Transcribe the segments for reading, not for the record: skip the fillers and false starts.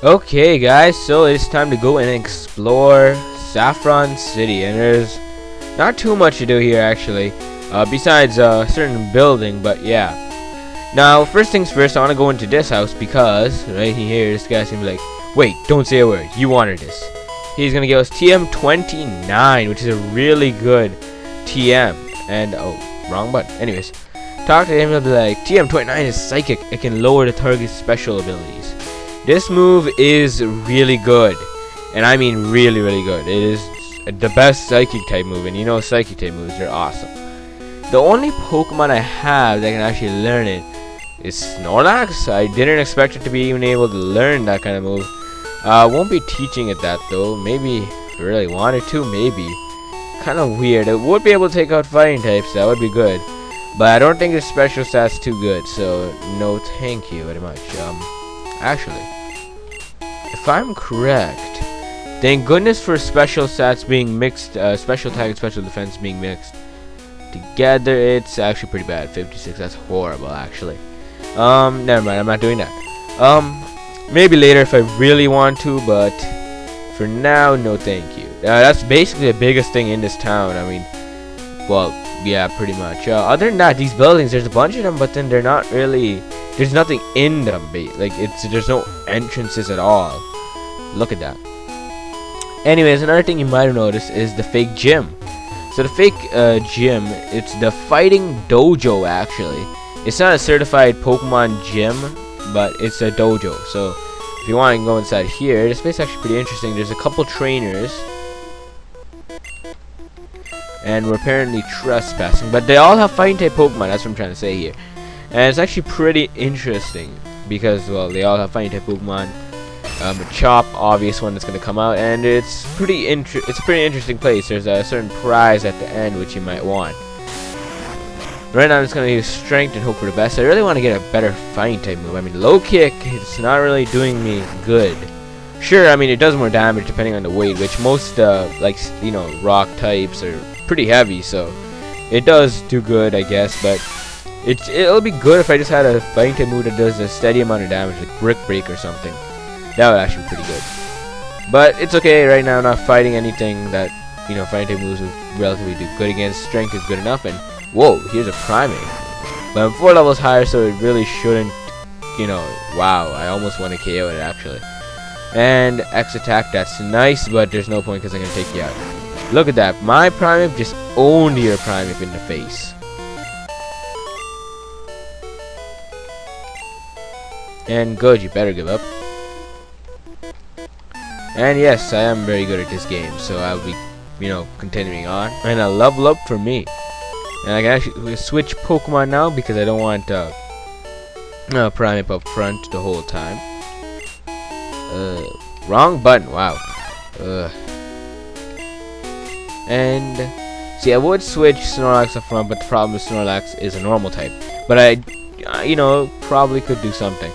Okay guys, so it's time to go and explore Saffron City, and there's not too much to do here actually, besides a certain building, but yeah. Now first things first, I want to go into this house because right here this guy's gonna be like, wait, don't say a word, you wanted this. He's gonna give us TM29, which is a really good TM, and oh, wrong button. Anyways, talk to him, he'll be like, TM29 is psychic, it can lower the target's special abilities. This move is really good, and I mean really good. It is the best psychic type move, and you know psychic type moves are awesome. The only Pokemon I have that can actually learn it is Snorlax. I didn't expect it to be even able to learn that kind of move. Won't be teaching it that though. Maybe if I really wanted to, maybe. Kind of weird. It would be able to take out fighting types, that would be good. But I don't think the special stats too good, so no thank you very much. Actually, if I'm correct, thank goodness for special stats being mixed, special attack and special defense being mixed together. It's actually pretty bad. 56, that's horrible actually. Never mind, I'm not doing that. Maybe later if I really want to, but for now, no thank you. That's basically the biggest thing in this town. I mean, well, yeah, pretty much. Other than that, these buildings, there's a bunch of them, but then they're not really, there's nothing in them, like there's no entrances at all. Look at that. Anyways, another thing you might have noticed is the fake gym. So the fake gym, it's the fighting dojo actually. It's not a certified Pokemon gym, but it's a dojo. So if you want to go inside here, this place is actually pretty interesting. There's a couple trainers, and we're apparently trespassing, but they all have fighting type Pokemon. That's what I'm trying to say here. And it's actually pretty interesting because, well, they all have fighting type Pokemon. A Chop, obvious one that's gonna come out, and it's a pretty interesting place. There's a certain prize at the end which you might want. Right now I'm just gonna use strength and hope for the best. I really want to get a better fighting type move. I mean, low kick, it's not really doing me good. Sure, I mean it does more damage depending on the weight, which most like, you know, rock types are pretty heavy, so it does do good, I guess. But it'll be good if I just had a fighting type move that does a steady amount of damage, like Brick Break or something. That would actually be pretty good. But it's okay right now. I'm not fighting anything that, you know, fighting type moves would relatively do good against. Strength is good enough, and whoa, here's a Primate. But I'm 4 levels higher, so it really shouldn't, you know. Wow, I almost want to KO it actually. And X attack, that's nice, but there's no point because I'm gonna take you out. Look at that, my Primate just owned your Primate in the face. And good, you better give up. And yes, I am very good at this game, so I'll be, you know, continuing on. And a level up for me. And I can actually switch Pokemon now because I don't want Primate up front the whole time. Wrong button, wow. And see, I would switch Snorlax up front, but the problem with Snorlax is a normal type. But I, you know, probably could do something.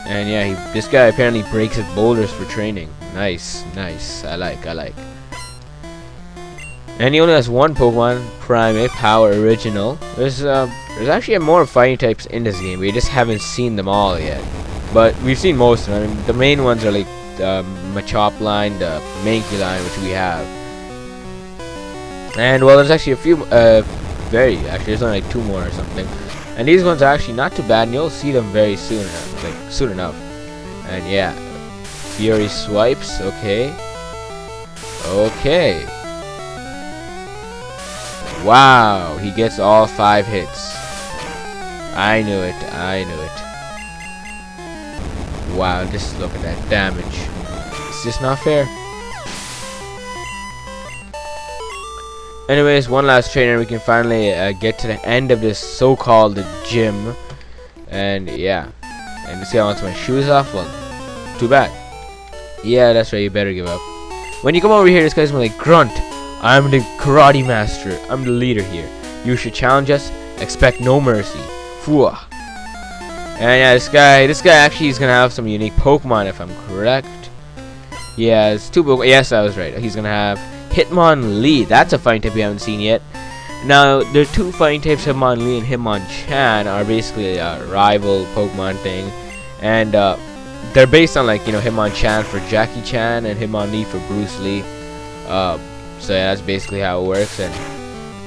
And yeah, this guy apparently breaks his boulders for training. Nice, nice. I like. And he only has one Pokemon, Primate, Power Original. There's actually more fighting types in this game. We just haven't seen them all yet. But we've seen most of them. I mean, the main ones are like the Machop line, the Mankey line, which we have. And well, there's actually a few, actually there's only like 2 more or something. And these ones are actually not too bad, and you'll see them very soon enough. And yeah, Fury swipes, okay. Wow, he gets all 5 hits. I knew it. Wow, just look at that damage. It's just not fair. Anyways, one last trainer, we can finally get to the end of this so-called gym. And yeah, and this guy wants my shoes off. Well, too bad. Yeah, that's right, you better give up. When you come over here, this guy's gonna be like, Grunt, I'm the karate master, I'm the leader here. You should challenge us, expect no mercy. Fua. And yeah, this guy actually is gonna have some unique Pokemon if I'm correct. Yeah, it's 2 Pokemon. Yes, I was right. He's gonna have Hitmonlee. That's a fighting type we haven't seen yet. Now, the 2 fighting types, Hitmonlee and Hitmonchan, are basically a rival Pokemon thing. and they're based on, like, you know, Hitmonchan for Jackie Chan and Hitmonlee for Bruce Lee. So yeah, that's basically how it works. And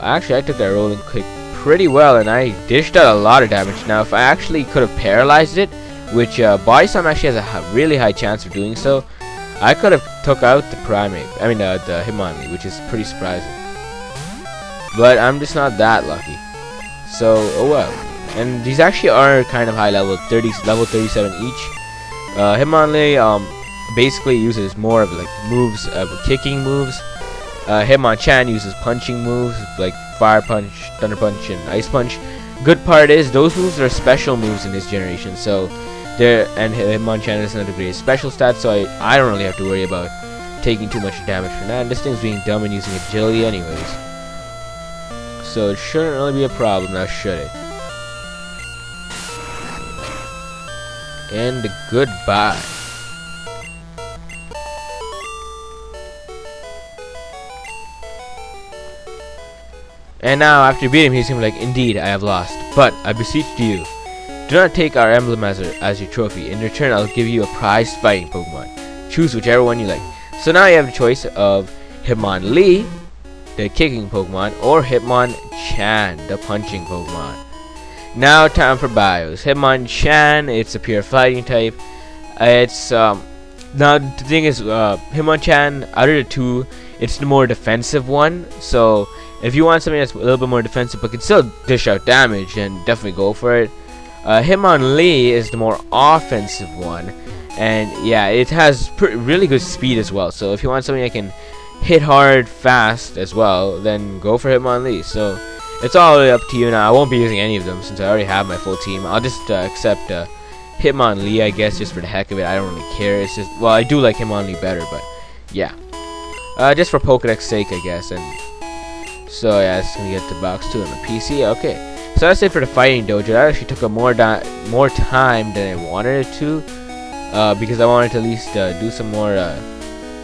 actually, I took that rolling kick pretty well, and I dished out a lot of damage. Now, if I actually could have paralyzed it, which Body Slam actually has a really high chance of doing so, I could have took out the Primate. I mean, the Hitmonlee, which is pretty surprising. But I'm just not that lucky. So, oh well. And these actually are kind of high level, level 37 each. Hitmonlee basically uses more of, like, moves, kicking moves. Hitmonchan uses punching moves like Fire Punch, Thunder Punch, and Ice Punch. Good part is those moves are special moves in this generation, so and Hitmonchan doesn't have the greatest special stats, so I don't really have to worry about taking too much damage from that. And this thing's being dumb and using agility anyways, so it shouldn't really be a problem now, should it? And goodbye. And now, after beating him, he's gonna be like, "Indeed, I have lost, but I beseech you, do not take our emblem as your trophy. In return, I'll give you a prized fighting Pokemon. Choose whichever one you like." So now you have the choice of Hitmonlee, the kicking Pokemon, or Hitmonchan, the punching Pokemon. Now, time for bios. Hitmonchan, it's a pure fighting type. Now the thing is, Hitmonchan, out of the two, it's the more defensive one. So if you want something that's a little bit more defensive but can still dish out damage, then definitely go for it. Hitmonlee is the more offensive one, and yeah, it has really good speed as well. So if you want something that can hit hard fast as well, then go for Hitmonlee. So it's all really up to you. Now, I won't be using any of them since I already have my full team. I'll just accept Hitmonlee, I guess, just for the heck of it. I don't really care. It's just, well, I do like Hitmonlee better, but yeah, just for Pokédex sake, I guess. And so yeah, it's gonna get to box 2 on the PC. Okay, so that's it for the fighting dojo. That actually took a more time than I wanted it to, because I wanted to at least do some more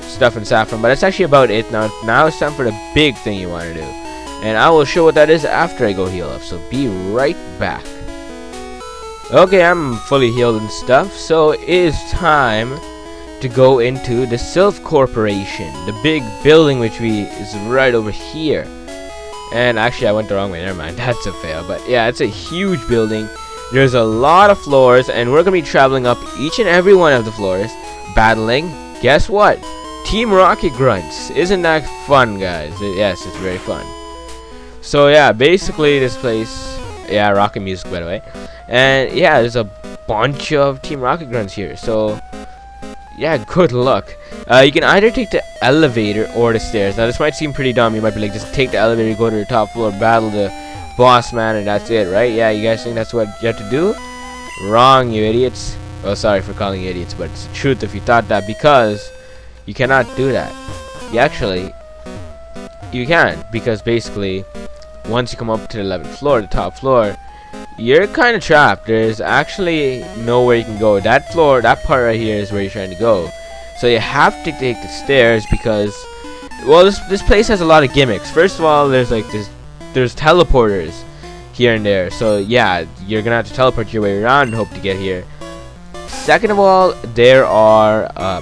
stuff in Saffron. But that's actually about it. Now it's time for the big thing you want to do, and I will show what that is after I go heal up. So be right back. Okay, I'm fully healed and stuff. So it is time to go into the Silph Corporation, the big building which is right over here. And actually, I went the wrong way. Never mind. That's a fail. But yeah, it's a huge building. There's a lot of floors, and we're gonna be traveling up each and every one of the floors, battling. Guess what? Team Rocket Grunts. Isn't that fun, guys? Yes, it's very fun. So yeah, basically this place. Yeah, rocket music, by the way. And yeah, there's a bunch of Team Rocket Grunts here. So yeah, good luck. You can either take the elevator or the stairs. Now, this might seem pretty dumb. You might be like, just take the elevator, go to the top floor, battle the boss man, and that's it, right? Yeah, you guys think that's what you have to do? Wrong, you idiots. Well, sorry for calling you idiots, but it's the truth if you thought that, because you cannot do that. You can, because basically, once you come up to the 11th floor, the top floor, you're kind of trapped. There's actually nowhere you can go. That floor, that part right here is where you're trying to go. So you have to take the stairs because, well, this place has a lot of gimmicks. First of all, there's teleporters here and there. So yeah, you're gonna have to teleport your way around and hope to get here. Second of all, there are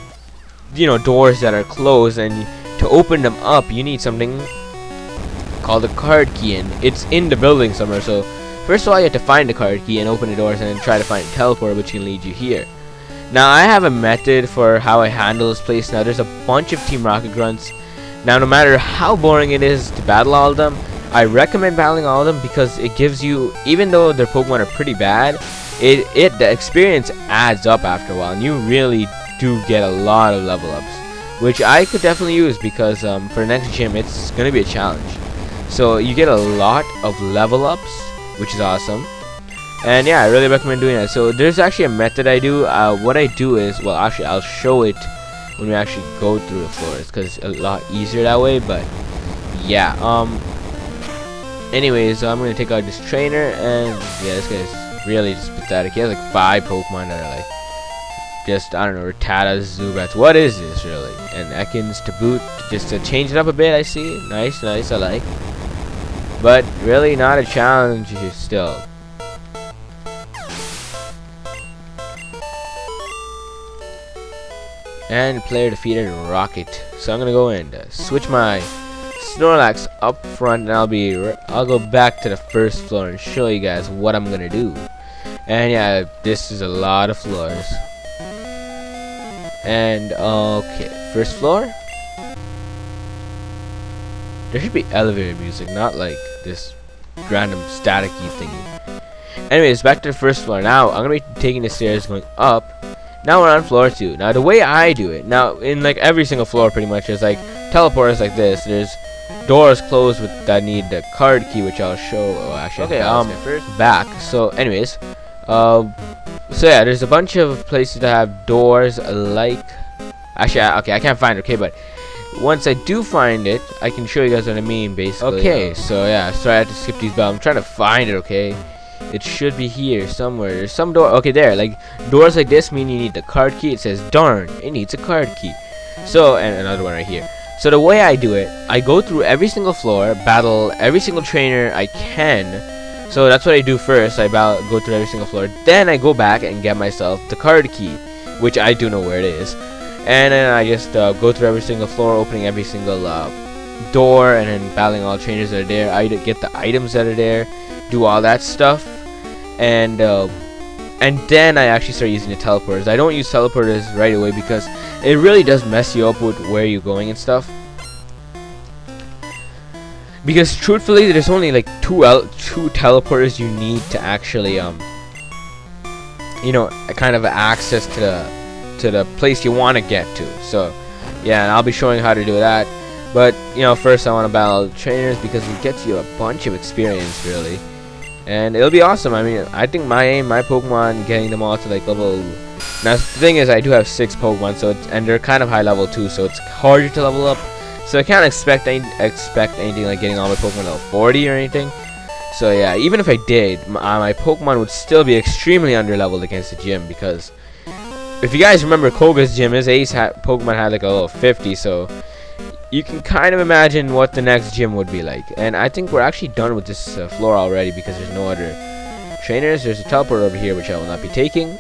doors that are closed, and to open them up, you need something called a card key, and it's in the building somewhere. So first of all, you have to find the card key and open the doors, and then try to find a teleporter which can lead you here. Now, I have a method for how I handle this place. Now, there's a bunch of Team Rocket Grunts. Now, no matter how boring it is to battle all of them, I recommend battling all of them because it gives you, even though their Pokemon are pretty bad, the experience adds up after a while, and you really do get a lot of level ups, which I could definitely use because for the next gym, it's going to be a challenge. So, you get a lot of level ups, which is awesome. And yeah, I really recommend doing that. So there's actually a method I do. What I do is, well, actually I'll show it when we actually go through the floors because it's a lot easier that way. But yeah, anyways, I'm gonna take out this trainer, and yeah, this guy's really just pathetic. He has like 5 Pokemon that are like just, I don't know, Rattatas, Zubats. What is this really? And Ekans to boot, just to change it up a bit. I see. Nice, I like. But really not a challenge still. And player defeated Rocket. So I'm gonna go and switch my Snorlax up front, and I'll go back to the first floor and show you guys what I'm gonna do. And yeah, this is a lot of floors. And okay, first floor. There should be elevator music, not like this random staticky thingy. Anyways, back to the first floor. Now I'm gonna be taking the stairs going up. Now we're on floor 2. Now the way I do it, now in like every single floor pretty much, is like teleporters like this. There's doors closed that need the card key, which I'll show. Oh, actually, okay. First back. So, anyways, so yeah, there's a bunch of places that have doors like. Actually, okay, I can't find it. Okay, but once I do find it, I can show you guys what I mean, basically. Okay, so yeah, sorry I had to skip these, but I'm trying to find it. Okay. It should be here somewhere. There's some door. Okay, there. Like doors like this mean you need the card key. It says, darn, it needs a card key. So, and another one right here. So the way I do it, I go through every single floor, battle every single trainer I can. So that's what I do first. I go through every single floor. Then I go back and get myself the card key, which I do know where it is. And then I just go through every single floor, opening every single door, and then battling all trainers that are there. I get the items that are there, do all that stuff. And then I actually start using the teleporters. I don't use teleporters right away because it really does mess you up with where you're going and stuff. Because truthfully, there's only like two teleporters you need to actually kind of access to the place you want to get to. So yeah, and I'll be showing how to do that. But first I want to battle trainers because it gets you a bunch of experience, really. And it'll be awesome. I mean, I think my Pokemon, getting them all to like level. Now the thing is, I do have 6 Pokemon, and they're kind of high level too, so it's harder to level up. So I can't expect anything like getting all my Pokemon level 40 or anything. So yeah, even if I did, my Pokemon would still be extremely underleveled against the gym, because if you guys remember Koga's gym, his ace Pokemon had like a level 50, so you can kind of imagine what the next gym would be like. And I think we're actually done with this floor already because there's no other trainers. There's a teleport over here which I will not be taking.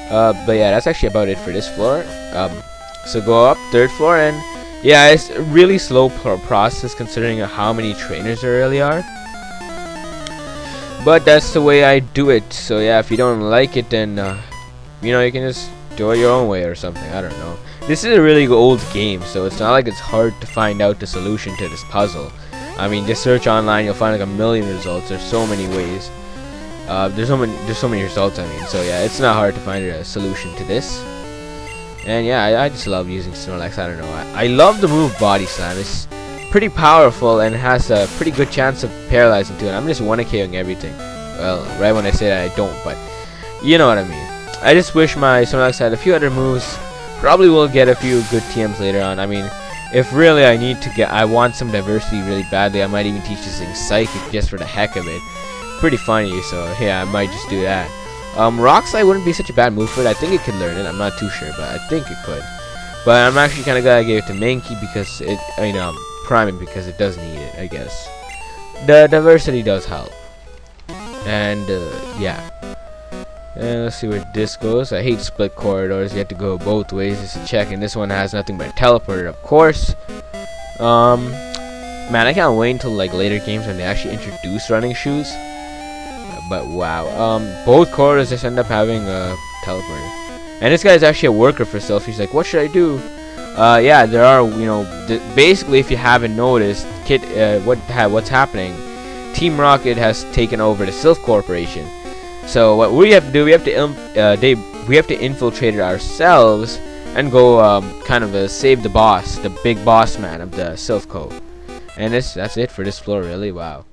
But yeah, that's actually about it for this floor. So go up, 3rd floor, and yeah, it's a really slow process considering how many trainers there really are. But that's the way I do it. So yeah, if you don't like it, then you can just do it your own way or something. I don't know. This is a really old game, so it's not like it's hard to find out the solution to this puzzle. I mean, just search online, you'll find like a million results. There's so many ways. There's so many results. I mean, so yeah, it's not hard to find a solution to this. And yeah, I just love using Snorlax. I don't know. I love the move Body Slam. It's pretty powerful and has a pretty good chance of paralyzing too. And I'm just 1-KOing everything. Well, right when I say that, I don't, but you know what I mean. I just wish my Snorlax had a few other moves. Probably will get a few good TMs later on. I mean, if really I want some diversity really badly, I might even teach this thing Psychic just for the heck of it. Pretty funny, so yeah, I might just do that. Rock Slide wouldn't be such a bad move for it. I think it could learn it. I'm not too sure, but I think it could. But I'm actually kind of glad I gave it to Mankey because Priming because it does need it, I guess. The diversity does help. And yeah. And let's see where this goes. I hate split corridors. You have to go both ways just to check. And this one has nothing but a teleporter, of course. Man, I can't wait until like later games when they actually introduce running shoes. But wow, both corridors just end up having a teleporter. And this guy's actually a worker for Silph. He's like, what should I do? Yeah, there are, basically, if you haven't noticed, what's happening? Team Rocket has taken over the Silph Corporation. So what we have to do, we have to infiltrate it ourselves and go kind of save the boss, the big boss man of the Silph Co. And that's it for this floor, really. Wow.